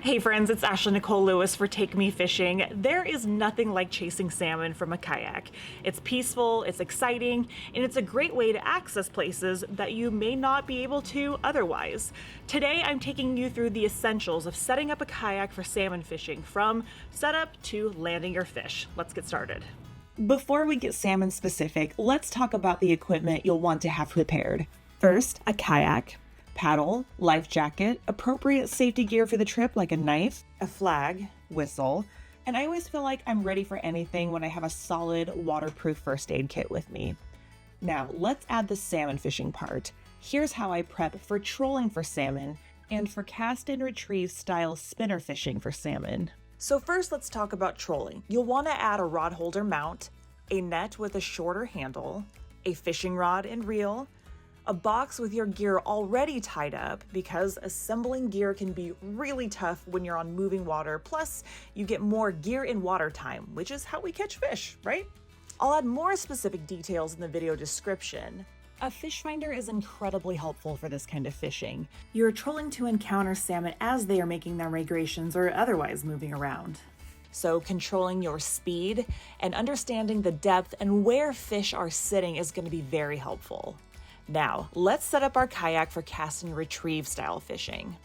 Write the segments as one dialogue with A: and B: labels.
A: Hey friends, it's Ashley Nicole Lewis for Take Me Fishing. There is nothing like chasing salmon from a kayak. It's peaceful, it's exciting, and it's a great way to access places that you may not be able to otherwise. Today I'm taking you through the essentials of setting up a kayak for salmon fishing, from setup to landing your fish. Let's get started.
B: Before we get salmon specific, let's talk about the equipment you'll want to have prepared. First, a kayak. Paddle, life jacket, appropriate safety gear for the trip like a knife, a flag, whistle, and I always feel like I'm ready for anything when I have a solid waterproof first aid kit with me. Now, let's add the salmon fishing part. Here's how I prep for trolling for salmon and for cast and retrieve style spinner fishing for salmon. So first, let's talk about trolling. You'll want to add a rod holder mount, a net with a shorter handle, a fishing rod and reel, a box with your gear already tied up, because assembling gear can be really tough when you're on moving water. Plus, you get more gear in water time, which is how we catch fish, right? I'll add more specific details in the video description. A fish finder is incredibly helpful for this kind of fishing. You're trolling to encounter salmon as they are making their migrations or otherwise moving around. So controlling your speed and understanding the depth and where fish are sitting is going to be very helpful. Now, let's set up our kayak for cast and retrieve style fishing.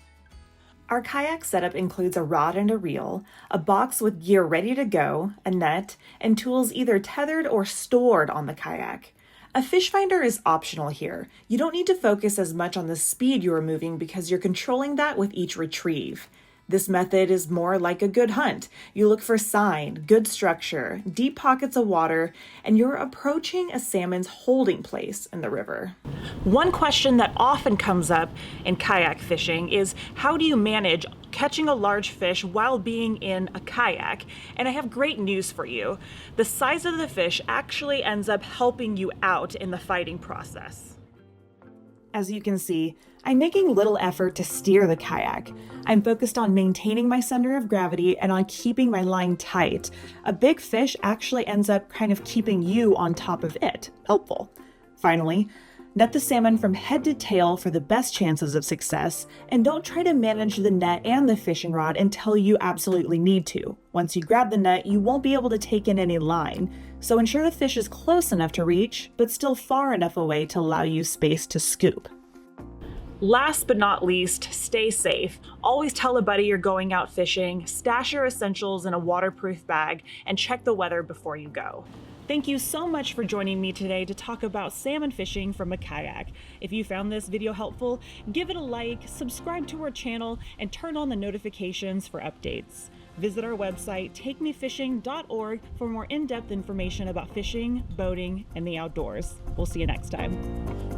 B: Our kayak setup includes a rod and a reel, a box with gear ready to go, a net, and tools either tethered or stored on the kayak. A fish finder is optional here. You don't need to focus as much on the speed you are moving because you're controlling that with each retrieve. This method is more like a good hunt. You look for sign, good structure, deep pockets of water, and you're approaching a salmon's holding place in the river. One question that often comes up in kayak fishing is, how do you manage catching a large fish while being in a kayak? And I have great news for you. The size of the fish actually ends up helping you out in the fighting process. As you can see, I'm making little effort to steer the kayak. I'm focused on maintaining my center of gravity and on keeping my line tight. A big fish actually ends up kind of keeping you on top of it. Helpful. Finally, net the salmon from head to tail for the best chances of success, and don't try to manage the net and the fishing rod until you absolutely need to. Once you grab the net, you won't be able to take in any line, so ensure the fish is close enough to reach, but still far enough away to allow you space to scoop. Last but not least, stay safe. Always tell a buddy you're going out fishing, stash your essentials in a waterproof bag, and check the weather before you go. Thank you so much for joining me today to talk about salmon fishing from a kayak. If you found this video helpful, give it a like, subscribe to our channel, and turn on the notifications for updates. Visit our website, takemefishing.org, for more in-depth information about fishing, boating, and the outdoors. We'll see you next time.